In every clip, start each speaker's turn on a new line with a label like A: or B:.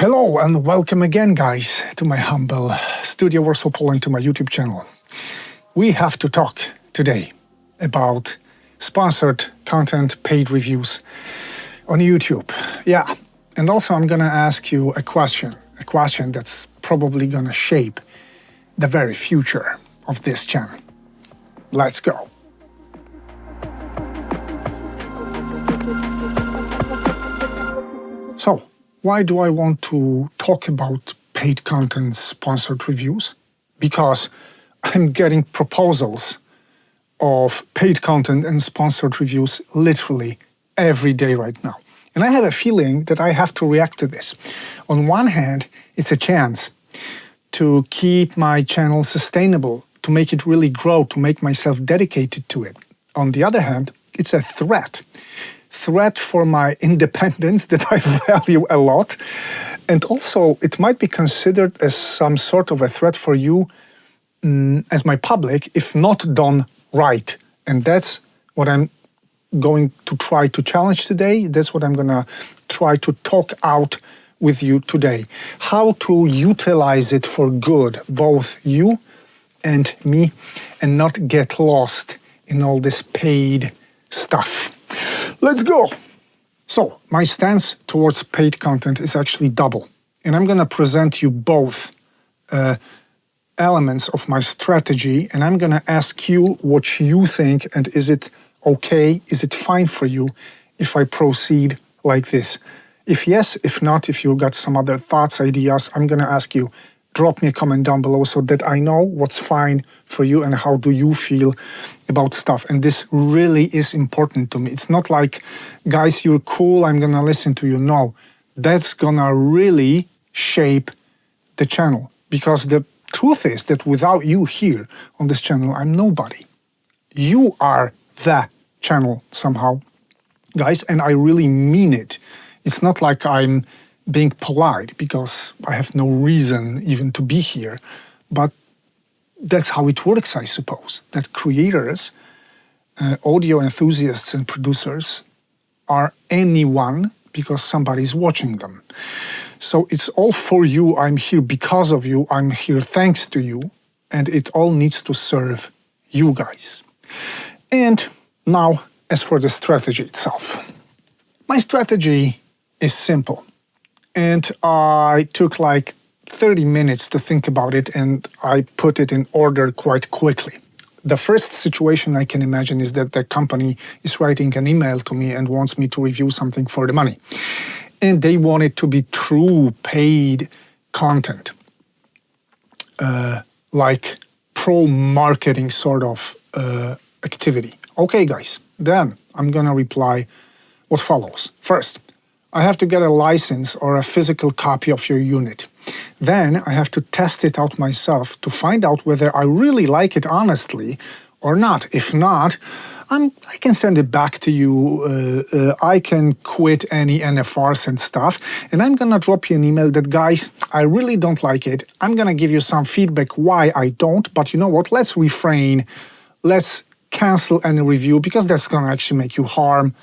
A: Hello and welcome again, guys, to my humble studio Warsaw, Poland, to my YouTube channel. We have to talk today about sponsored content, paid reviews on YouTube. Yeah, and also I'm gonna ask you a question that's probably gonna shape the very future of this channel. Let's go. So, why do I want to talk about paid content sponsored reviews? Because I'm getting proposals of paid content and sponsored reviews literally every day right now. And I have a feeling that I have to react to this. On one hand, it's a chance to keep my channel sustainable, to make it really grow, to make myself dedicated to it. On the other hand, it's a threat for my independence that I value a lot. And also, it might be considered as some sort of a threat for you as my public, if not done right. And that's what I'm going to try to challenge today. That's what I'm going to try to talk out with you today. How to utilize it for good, both you and me, and not get lost in all this paid stuff. Let's go! So, my stance towards paid content is actually double. And I'm going to present you both elements of my strategy, and I'm going to ask you what you think, and is it okay, is it fine for you if I proceed like this? If yes, if not, if you got some other thoughts, ideas, I'm going to ask you, drop me a comment down below so that I know what's fine for you and how do you feel about stuff. And this really is important to me. It's not like, guys, you're cool, I'm gonna listen to you. No, that's gonna really shape the channel. Because the truth is that without you here on this channel, I'm nobody. You are the channel somehow, guys, and I really mean it. It's not like I'm being polite, because I have no reason even to be here, but that's how it works, I suppose. That creators, audio enthusiasts and producers are anyone because somebody's watching them. So it's all for you, I'm here because of you, I'm here thanks to you, and it all needs to serve you guys. And now, as for the strategy itself. My strategy is simple. And I took like 30 minutes to think about it, and I put it in order quite quickly. The first situation I can imagine is that the company is writing an email to me and wants me to review something for the money. And they want it to be true paid content, like pro-marketing sort of activity. Okay, guys, then I'm gonna reply what follows. First, I have to get a license or a physical copy of your unit. Then I have to test it out myself to find out whether I really like it honestly or not. If not, I can send it back to you. I can quit any NFRs and stuff. And I'm gonna drop you an email that, guys, I really don't like it. I'm gonna give you some feedback why I don't. But you know what? Let's refrain. Let's cancel any review, because that's gonna actually make you harm.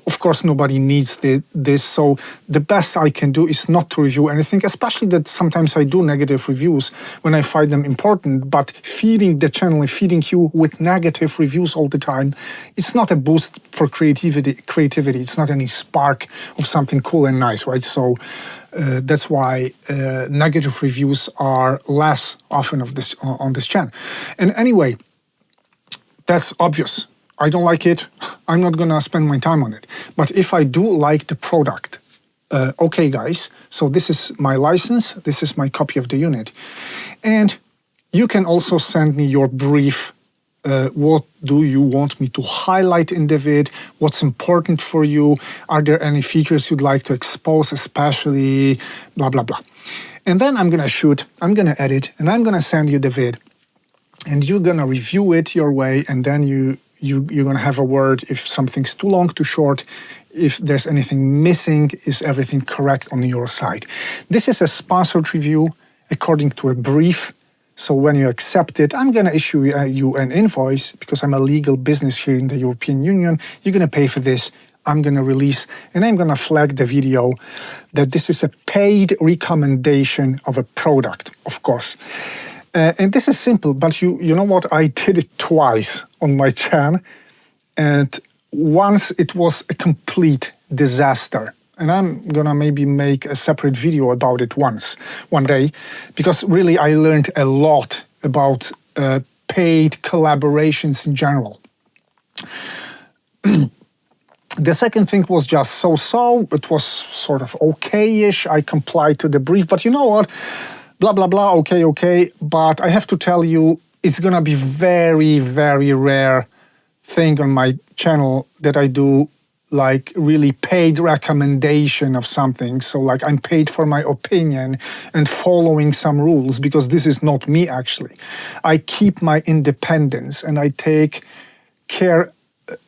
A: Of course, nobody needs this, so the best I can do is not to review anything, especially that sometimes I do negative reviews when I find them important, but feeding the channel and feeding you with negative reviews all the time, it's not a boost for creativity. It's not any spark of something cool and nice, right? So that's why negative reviews are less often on this channel. And anyway, that's obvious. I don't like it, I'm not gonna spend my time on it. But if I do like the product, okay guys, so this is my license, this is my copy of the unit. And you can also send me your brief, what do you want me to highlight in the vid, what's important for you, are there any features you'd like to expose especially, blah, blah, blah. And then I'm gonna shoot, I'm gonna edit, and I'm gonna send you the vid. And you're gonna review it your way, and then you're going to have a word if something's too long, too short, if there's anything missing, is everything correct on your side. This is a sponsored review according to a brief. So when you accept it, I'm going to issue you an invoice because I'm a legal business here in the European Union. You're going to pay for this. I'm going to release, and I'm going to flag the video that this is a paid recommendation of a product, of course. And this is simple, but you know what? I did it twice on my channel, and once it was a complete disaster. And I'm gonna maybe make a separate video about it one day, because really I learned a lot about paid collaborations in general. The second thing was just so-so. It was sort of okay-ish. I complied to the brief, but you know what? Blah, blah, blah, okay. But I have to tell you, it's gonna be very, very rare thing on my channel that I do like really paid recommendation of something. So like I'm paid for my opinion and following some rules, because this is not me actually. I keep my independence and I take care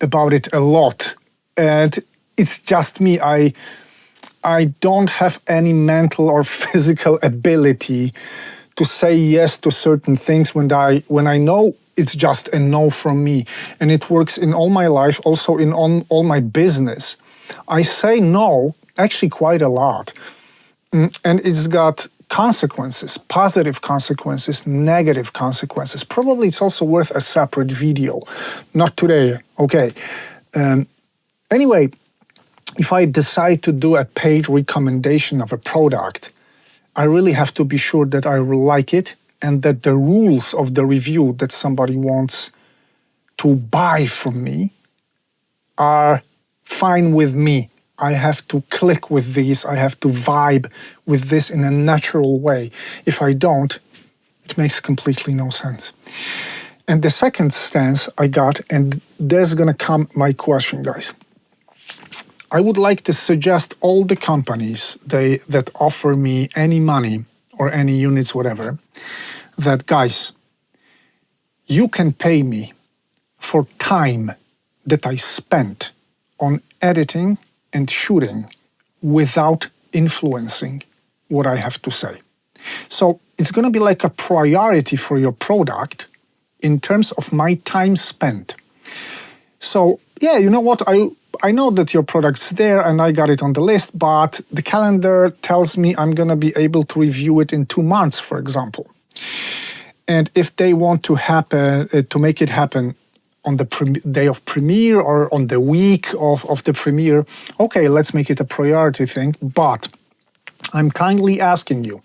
A: about it a lot. And it's just me. I don't have any mental or physical ability to say yes to certain things when I know it's just a no from me. And it works in all my life, also in all my business. I say no, actually quite a lot. And it's got consequences, positive consequences, negative consequences. Probably it's also worth a separate video. Not today, okay. Anyway, if I decide to do a paid recommendation of a product, I really have to be sure that I will like it and that the rules of the review that somebody wants to buy from me are fine with me. I have to click with these, I have to vibe with this in a natural way. If I don't, it makes completely no sense. And the second stance I got, and there's gonna come my question, guys. I would like to suggest all the companies that offer me any money or any units, whatever, that guys, you can pay me for time that I spent on editing and shooting without influencing what I have to say. So it's going to be like a priority for your product in terms of my time spent. So yeah, you know what? I know that your product's there and I got it on the list, but the calendar tells me I'm going to be able to review it in 2 months, for example. And if they want to make it happen on the day of premiere or on the week of the premiere, okay, let's make it a priority thing. But I'm kindly asking you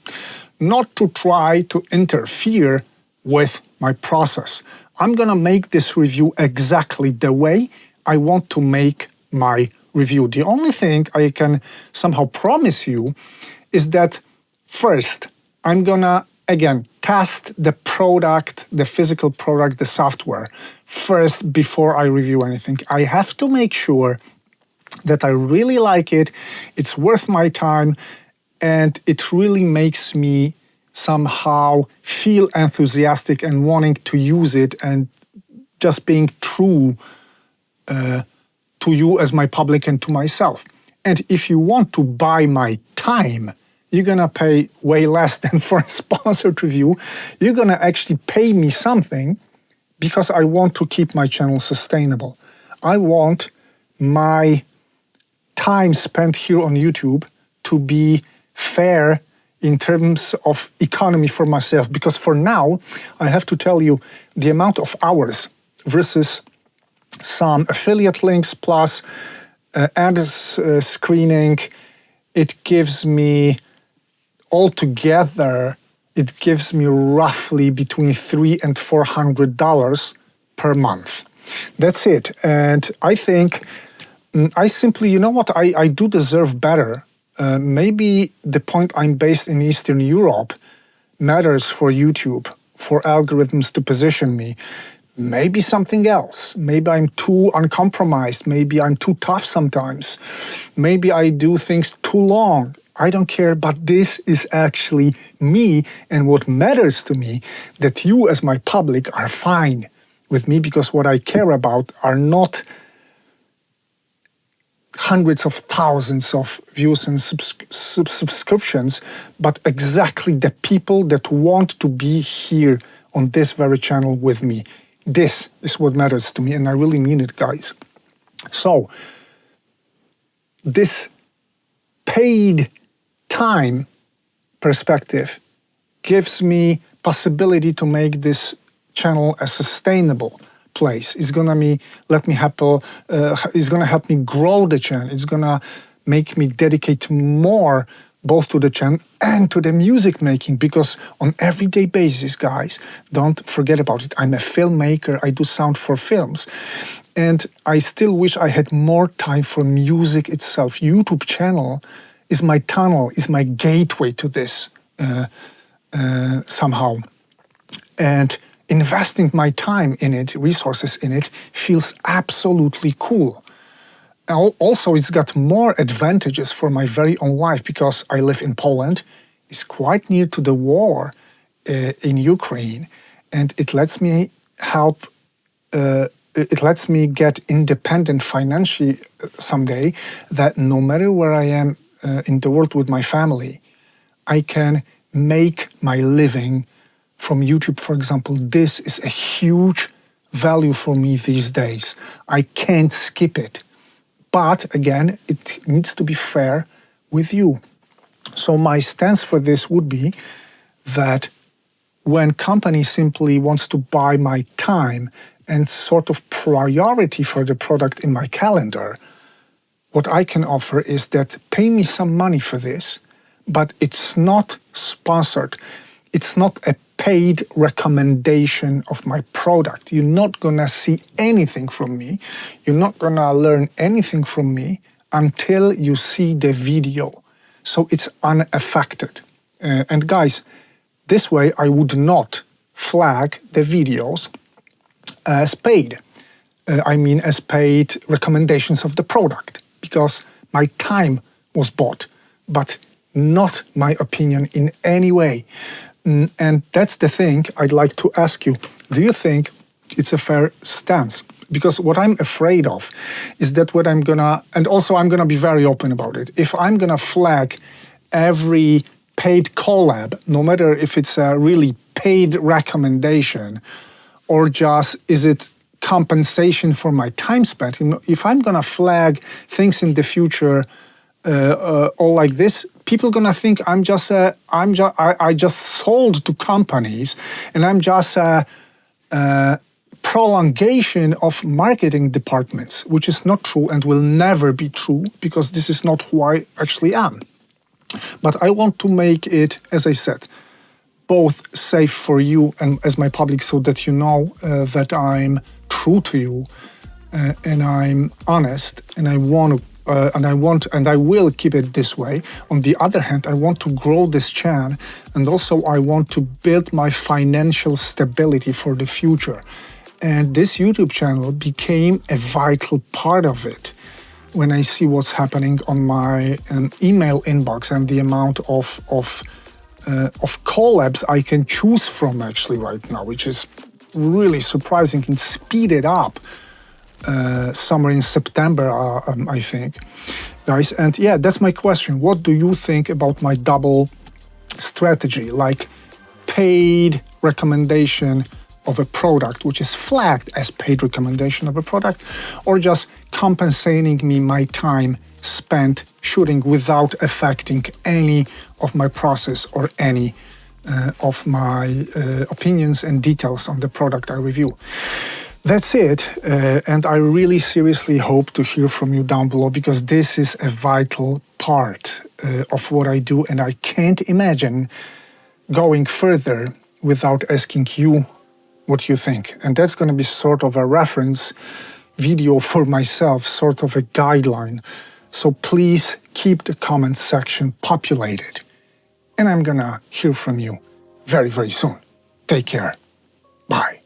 A: not to try to interfere with my process. I'm going to make this review exactly the way I want to make my review. The only thing I can somehow promise you is that first, I'm gonna, again, test the product, the physical product, the software, first before I review anything. I have to make sure that I really like it, it's worth my time, and it really makes me somehow feel enthusiastic and wanting to use it and just being true to you as my public and to myself. And if you want to buy my time, you're gonna pay way less than for a sponsored review. You're gonna actually pay me something because I want to keep my channel sustainable. I want my time spent here on YouTube to be fair in terms of economy for myself, because for now, I have to tell you the amount of hours versus some affiliate links plus ads screening, it gives me altogether, it gives me roughly between $300 and $400 per month. That's it. And I think I simply, you know what, I do deserve better. Maybe the point I'm based in Eastern Europe matters for YouTube, for algorithms to position me. Maybe something else. Maybe I'm too uncompromised. Maybe I'm too tough sometimes. Maybe I do things too long. I don't care, but this is actually me, and what matters to me, that you as my public are fine with me, because what I care about are not hundreds of thousands of views and subscriptions, but exactly the people that want to be here on this very channel with me. This is what matters to me, and I really mean it, guys. So, this paid time perspective gives me possibility to make this channel a sustainable place. It's gonna it's gonna help me grow the channel. It's gonna make me dedicate more both to the channel and to the music making, because on everyday basis, guys, don't forget about it. I'm a filmmaker. I do sound for films. And I still wish I had more time for music itself. YouTube channel is my tunnel, is my gateway to this somehow. And investing my time in it, resources in it, feels absolutely cool. Also, it's got more advantages for my very own life because I live in Poland. It's quite near to the war in Ukraine, and it lets me help. It lets me get independent financially someday. That no matter where I am in the world with my family, I can make my living from YouTube, for example. This is a huge value for me these days. I can't skip it. But again, it needs to be fair with you. So my stance for this would be that when company simply wants to buy my time and sort of priority for the product in my calendar, what I can offer is that pay me some money for this, but it's not sponsored. It's not a paid recommendation of my product. You're not gonna see anything from me. You're not gonna learn anything from me until you see the video. So it's unaffected. And guys, this way I would not flag the videos as paid. I mean as paid recommendations of the product, because my time was bought, but not my opinion in any way. And that's the thing I'd like to ask you. Do you think it's a fair stance? Because what I'm afraid of is that what I'm gonna, and also I'm gonna be very open about it, if I'm gonna flag every paid collab, no matter if it's a really paid recommendation or just is it compensation for my time spent, if I'm gonna flag things in the future all like this, people gonna think I just sold to companies and I'm just a prolongation of marketing departments, which is not true and will never be true because this is not who I actually am. But I want to make it, as I said, both safe for you and as my public, so that you know that I'm true to you and I'm honest, and I will keep it this way. On the other hand, I want to grow this channel, and also I want to build my financial stability for the future. And this YouTube channel became a vital part of it. When I see what's happening on my email inbox and the amount of collabs I can choose from actually right now, which is really surprising and speeded up somewhere in September, I think, guys. And yeah, that's my question. What do you think about my double strategy, like paid recommendation of a product, which is flagged as paid recommendation of a product, or just compensating me my time spent shooting without affecting any of my process or any of my opinions and details on the product I review? That's it, and I really seriously hope to hear from you down below, because this is a vital part of what I do, and I can't imagine going further without asking you what you think. And that's going to be sort of a reference video for myself, sort of a guideline. So please keep the comment section populated, and I'm gonna hear from you very, very soon. Take care. Bye.